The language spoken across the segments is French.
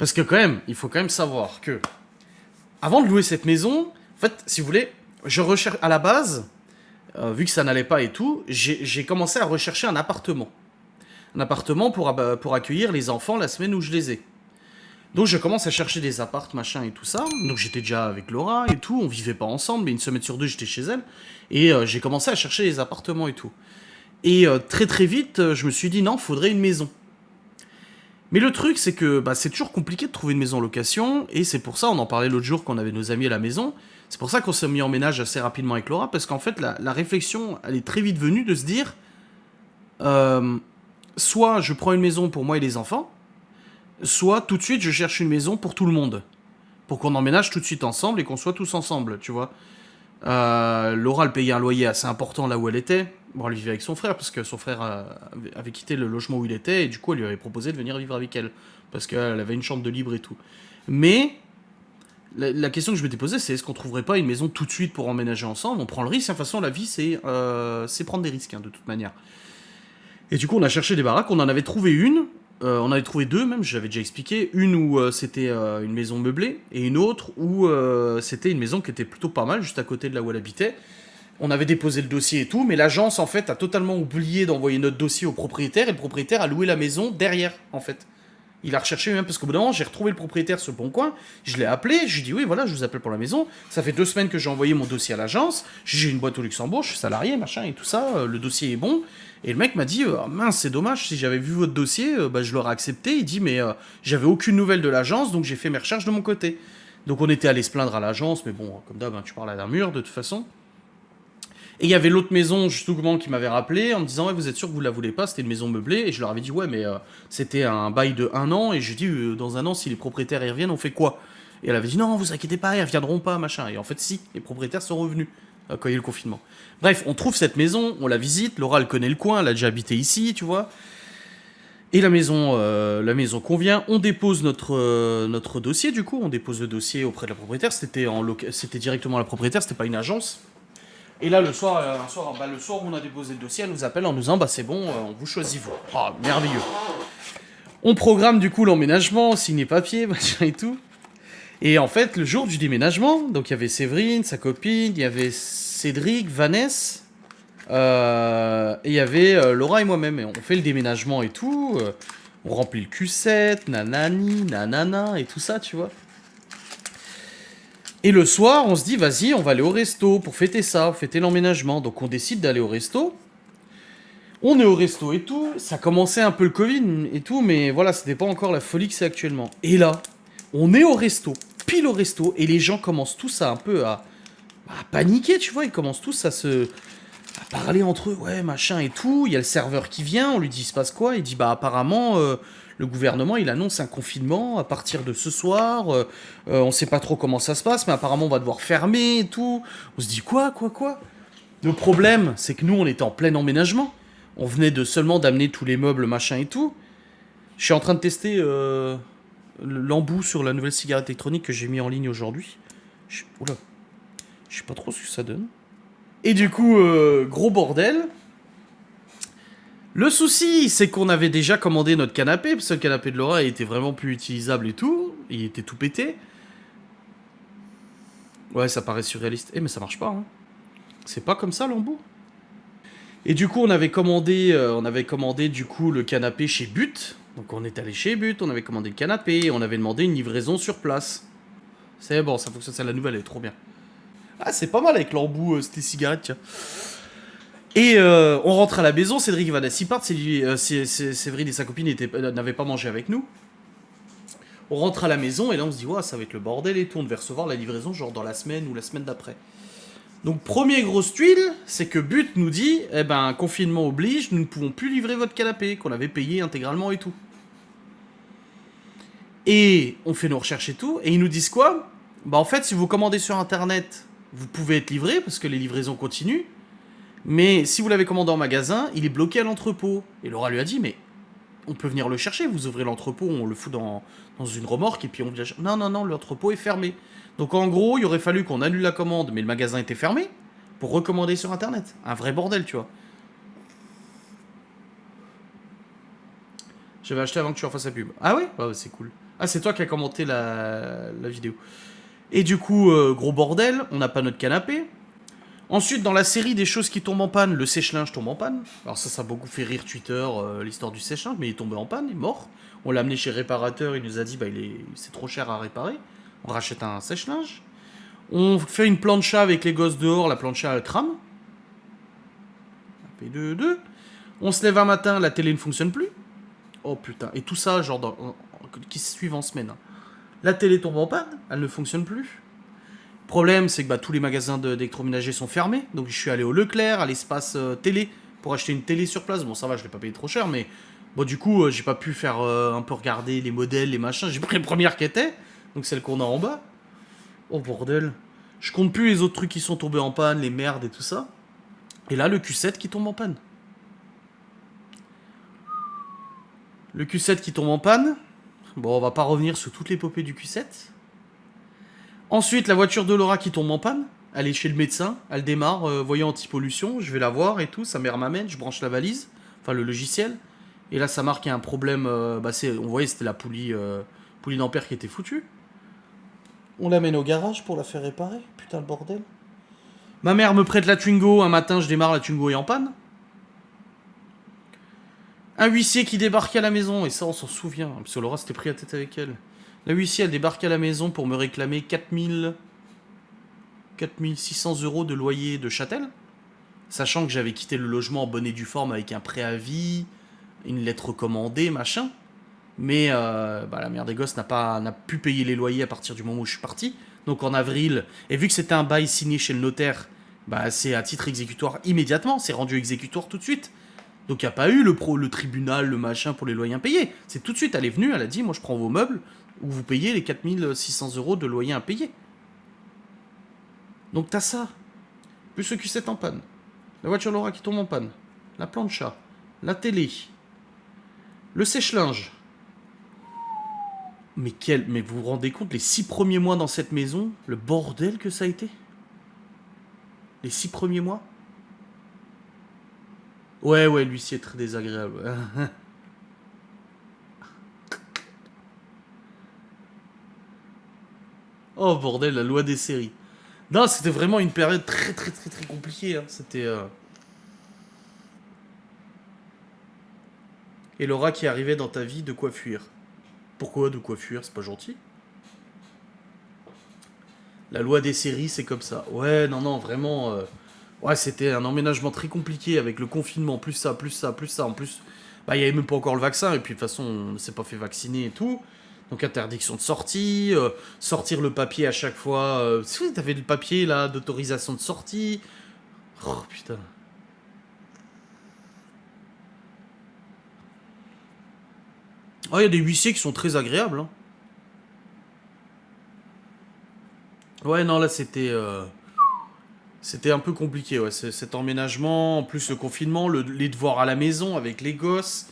Parce que quand même, il faut quand même savoir que, avant de louer cette maison, en fait, si vous voulez, je recherche à la base, vu que ça n'allait pas et tout, j'ai commencé à rechercher un appartement. Un appartement pour accueillir les enfants la semaine où je les ai. Donc je commence à chercher des appartes, machin et tout ça. Donc j'étais déjà avec Laura et tout, on vivait pas ensemble, mais une semaine sur deux j'étais chez elle. Et j'ai commencé à chercher des appartements et tout. Et très très vite, je me suis dit non, faudrait une maison. Mais le truc, c'est que c'est toujours compliqué de trouver une maison en location, et c'est pour ça, on en parlait l'autre jour quand on avait nos amis à la maison, c'est pour ça qu'on s'est mis en ménage assez rapidement avec Laura, parce qu'en fait, la réflexion, elle est très vite venue de se dire, euh, soit je prends une maison pour moi et les enfants, soit tout de suite je cherche une maison pour tout le monde, pour qu'on emménage tout de suite ensemble et qu'on soit tous ensemble, tu vois. Laura, elle payait un loyer assez important là où elle était. Bon, elle vivait avec son frère, parce que son frère avait quitté le logement où il était, et du coup, elle lui avait proposé de venir vivre avec elle, parce qu'elle avait une chambre de libre et tout. Mais, la question que je m'étais posée, c'est est-ce qu'on trouverait pas une maison tout de suite pour emménager ensemble? On prend le risque, hein. De toute façon, la vie, c'est prendre des risques, hein, de toute manière. Et du coup, on a cherché des baraques, on en avait trouvé une, on en avait trouvé deux même, j'avais déjà expliqué. Une où c'était une maison meublée, et une autre où c'était une maison qui était plutôt pas mal, juste à côté de là où elle habitait. On avait déposé le dossier et tout, mais l'agence en fait a totalement oublié d'envoyer notre dossier au propriétaire, et le propriétaire a loué la maison derrière en fait. Il a recherché même, parce qu'au bout d'un moment, j'ai retrouvé le propriétaire sur le bon coin, je l'ai appelé, je lui ai dit oui, voilà, je vous appelle pour la maison. Ça fait 2 semaines que j'ai envoyé mon dossier à l'agence, j'ai une boîte au Luxembourg, je suis salarié, machin et tout ça, le dossier est bon. Et le mec m'a dit oh, mince, c'est dommage, si j'avais vu votre dossier, je l'aurais accepté. Il dit mais j'avais aucune nouvelle de l'agence, donc j'ai fait mes recherches de mon côté. Donc on était allé se plaindre à l'agence, mais bon, comme d'hab, hein, tu parles à un mur de toute façon. Et il y avait l'autre maison, justement, qui m'avait rappelé en me disant ouais, vous êtes sûr que vous la voulez pas? C'était une maison meublée. Et je leur avais dit ouais, mais c'était un bail de 1 an. Et je lui ai dit dans 1 an, si les propriétaires y reviennent, on fait quoi? Et elle avait dit non, vous inquiétez pas, ils reviendront pas, machin. Et en fait, si, les propriétaires sont revenus quand il y a eu le confinement. Bref, on trouve cette maison, on la visite. Laura, elle connaît le coin, elle a déjà habité ici, tu vois. Et la maison convient. On dépose notre dossier, du coup. On dépose le dossier auprès de la propriétaire. C'était directement la propriétaire, c'était pas une agence. Et là, le soir où on a déposé le dossier, elle nous appelle en nous disant c'est bon, on vous choisit vous. Ah, merveilleux. On programme du coup l'emménagement, on signe les papiers, machin et tout. Et en fait, le jour du déménagement, donc il y avait Séverine, sa copine, il y avait Cédric, Vanessa, et il y avait Laura et moi-même. Et on fait le déménagement et tout. On remplit le Q7, nanani, nanana, et tout ça, tu vois. Et le soir, on se dit, vas-y, on va aller au resto pour fêter ça, fêter l'emménagement. Donc on décide d'aller au resto. On est au resto et tout. Ça commençait un peu le Covid et tout, mais voilà, c'était pas encore la folie que c'est actuellement. Et là, on est au resto, pile au resto, et les gens commencent tous à un peu à paniquer, tu vois. Ils commencent tous à parler entre eux, ouais, machin et tout. Il y a le serveur qui vient, on lui dit, il se passe quoi? Il dit, apparemment, le gouvernement, il annonce un confinement à partir de ce soir. On sait pas trop comment ça se passe, mais apparemment, on va devoir fermer et tout. On se dit, quoi? Le problème, c'est que nous, on était en plein emménagement. On venait seulement d'amener tous les meubles, machin et tout. Je suis en train de tester l'embout sur la nouvelle cigarette électronique que j'ai mis en ligne aujourd'hui. Oula, je sais pas trop ce que ça donne. Et du coup, gros bordel. Le souci, c'est qu'on avait déjà commandé notre canapé, parce que le canapé de Laura était vraiment plus utilisable et tout. Il était tout pété. Ouais, ça paraît surréaliste. Mais ça marche pas, hein. C'est pas comme ça, l'embout. Et du coup, on avait commandé du coup le canapé chez But. Donc on est allé chez But, on avait commandé le canapé, on avait demandé une livraison sur place. C'est bon, ça fonctionne, c'est la nouvelle, elle est trop bien. Ah, c'est pas mal avec l'embout, c'était cigarette, tiens. Et on rentre à la maison, Cédric et Vanessa partent, Séverine et sa copine n'avaient pas mangé avec nous. On rentre à la maison et là on se dit, ouais, ça va être le bordel et tout, on devait recevoir la livraison genre dans la semaine ou la semaine d'après. Donc premier grosse tuile, c'est que But nous dit, confinement oblige, nous ne pouvons plus livrer votre canapé, qu'on avait payé intégralement et tout. Et on fait nos recherches et tout, et ils nous disent quoi? En fait, si vous commandez sur internet, vous pouvez être livré, parce que les livraisons continuent. Mais si vous l'avez commandé en magasin, il est bloqué à l'entrepôt. Et Laura lui a dit, mais on peut venir le chercher, vous ouvrez l'entrepôt, on le fout dans une remorque, et puis on... Non, l'entrepôt est fermé. Donc en gros, il aurait fallu qu'on annule la commande, mais le magasin était fermé, pour recommander sur internet. Un vrai bordel, tu vois. J'avais acheté avant que tu en fasses la pub. Ah ouais? Ouais, c'est cool. Ah, c'est toi qui as commenté la vidéo. Et du coup, gros bordel, on n'a pas notre canapé. Ensuite, dans la série des choses qui tombent en panne, le sèche-linge tombe en panne. Alors ça a beaucoup fait rire Twitter, l'histoire du sèche-linge, mais il est tombé en panne, il est mort. On l'a amené chez le réparateur, il nous a dit, bah c'est trop cher à réparer. On rachète un sèche-linge. On fait une plancha avec les gosses dehors, la plancha elle crame. P2. On se lève un matin, la télé ne fonctionne plus. Oh putain, et tout ça, genre, qui se suivent en semaine. La télé tombe en panne, elle ne fonctionne plus. Problème, c'est que bah, tous les magasins d'électroménager sont fermés. Donc je suis allé au Leclerc, à l'espace télé, pour acheter une télé sur place. Bon, ça va, je l'ai pas payé trop cher, mais bon, du coup, j'ai pas pu faire un peu regarder les modèles, les machins. J'ai pris la première qui était, donc celle qu'on a en bas. Oh bordel. Je compte plus les autres trucs qui sont tombés en panne, les merdes et tout ça. Et là, le Q7 qui tombe en panne. Le Q7 qui tombe en panne. Bon, on va pas revenir sur toute l'épopée du Q7. Ensuite, la voiture de Laura qui tombe en panne. Elle est chez le médecin, elle démarre, voyant anti-pollution, je vais la voir et tout, sa mère m'amène, je branche la valise, enfin le logiciel. Et là, ça marque qu'il y a un problème, on voyait c'était la poulie d'ampère qui était foutue. On l'amène au garage pour la faire réparer, putain le bordel. Ma mère me prête la Twingo, un matin je démarre, la Twingo est en panne. Un huissier qui débarque à la maison, et ça on s'en souvient, parce que Laura s'était pris la tête avec elle. La huissier elle débarque à la maison pour me réclamer 4600 euros de loyer de Châtel, sachant que j'avais quitté le logement en bonne et due forme avec un préavis, une lettre recommandée, machin. Mais la mère des gosses n'a pu payer les loyers à partir du moment où je suis parti. Donc en avril, et vu que c'était un bail signé chez le notaire, bah c'est à titre exécutoire immédiatement, c'est rendu exécutoire tout de suite. Donc il n'y a pas eu le tribunal, le machin pour les loyers impayés. C'est tout de suite, elle est venue, elle a dit, moi je prends vos meubles, ou vous payez les 4600 euros de loyer impayé. Donc t'as ça. Plus le Q7 en panne. La voiture Laura qui tombe en panne. La plancha. La télé. Le sèche-linge. Mais vous vous rendez compte, les 6 premiers mois dans cette maison, le bordel que ça a été? Les 6 premiers mois? Ouais, l'huissier est très désagréable. Oh bordel, la loi des séries. Non, c'était vraiment une période très très très très compliquée. Hein. C'était... Et Laura qui arrivait dans ta vie, de quoi fuir. Pourquoi de quoi fuir? C'est pas gentil. La loi des séries, c'est comme ça. Ouais, non, vraiment... Ouais, c'était un emménagement très compliqué avec le confinement, plus ça, plus ça, plus ça. En plus, bah, il n'y avait même pas encore le vaccin, et puis de toute façon, on ne s'est pas fait vacciner et tout. Donc interdiction de sortie, sortir le papier à chaque fois. Si t'avais le papier là d'autorisation de sortie. Oh putain. Oh, il y a des huissiers qui sont très agréables. Hein. Ouais, non, là c'était. C'était un peu compliqué, ouais. Cet emménagement, en plus le confinement, les devoirs à la maison avec les gosses.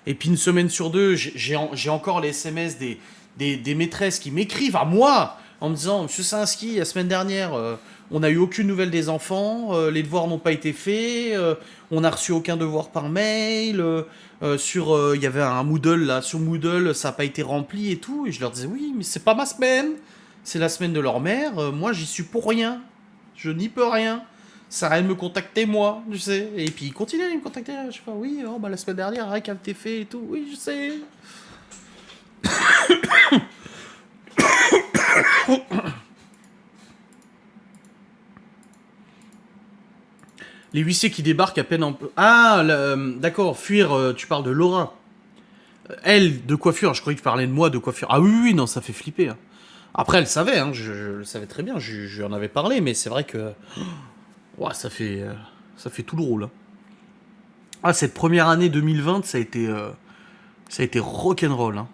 Et puis une semaine sur deux, j'ai encore les SMS des maîtresses qui m'écrivent à moi en me disant Monsieur Sinski, la semaine dernière, on n'a eu aucune nouvelle des enfants, les devoirs n'ont pas été faits, on n'a reçu aucun devoir par mail, il y avait un Moodle là, sur Moodle, ça n'a pas été rempli et tout. Et je leur disais Oui, mais c'est pas ma semaine, c'est la semaine de leur mère, moi j'y suis pour rien, je n'y peux rien. Ça arrête de me contacter moi, tu sais. Et puis il continue à me contacter. Je sais pas, oui, oh, bah, la semaine dernière, rien qu'à été fait et tout. Oui, je sais. Les huissiers qui débarquent à peine en... Ah, d'accord, fuir, tu parles de Laura. Elle, de coiffure, je croyais que tu parlais de moi, de coiffure. Ah oui, non, ça fait flipper. Hein. Après, elle savait, hein, je le savais très bien, je lui en avais parlé, mais c'est vrai que... Ouais, ça fait tout drôle. Hein. Ah, cette première année 2020, ça a été rock'n'roll. Hein.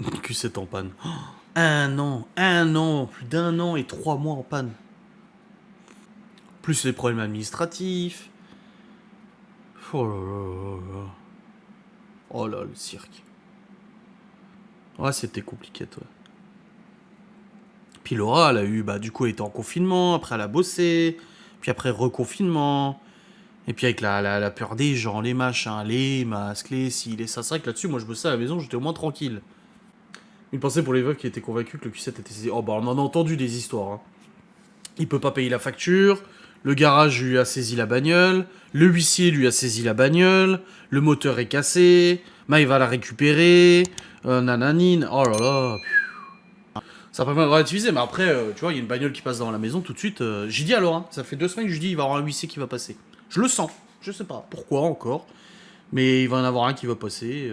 Q7 en panne. Oh, un an, plus d'un an et 3 mois en panne. Plus les problèmes administratifs. Oh là là là là. Oh là, le cirque. Ouais, c'était compliqué, toi. Puis Laura, elle a eu, bah, du coup, elle était en confinement, après elle a bossé, puis après reconfinement. Et puis avec la peur des gens, les machins, les masques, les ci, les ça. C'est vrai que là-dessus, moi je bossais à la maison, j'étais au moins tranquille. Une pensée pour les veuves qui étaient convaincus que le Q7 était saisi. Oh bah on en a entendu des histoires. Hein. Il peut pas payer la facture, le garage lui a saisi la bagnole, le huissier lui a saisi la bagnole, le moteur est cassé, il va la récupérer, nananine, oh là là. Ça permet de relativiser, mais après, tu vois, il y a une bagnole qui passe devant la maison, tout de suite, j'ai dit alors, hein, ça fait 2 semaines que je dis il va y avoir un huissier qui va passer. Je le sens, je sais pas pourquoi encore, mais il va y en avoir un qui va passer.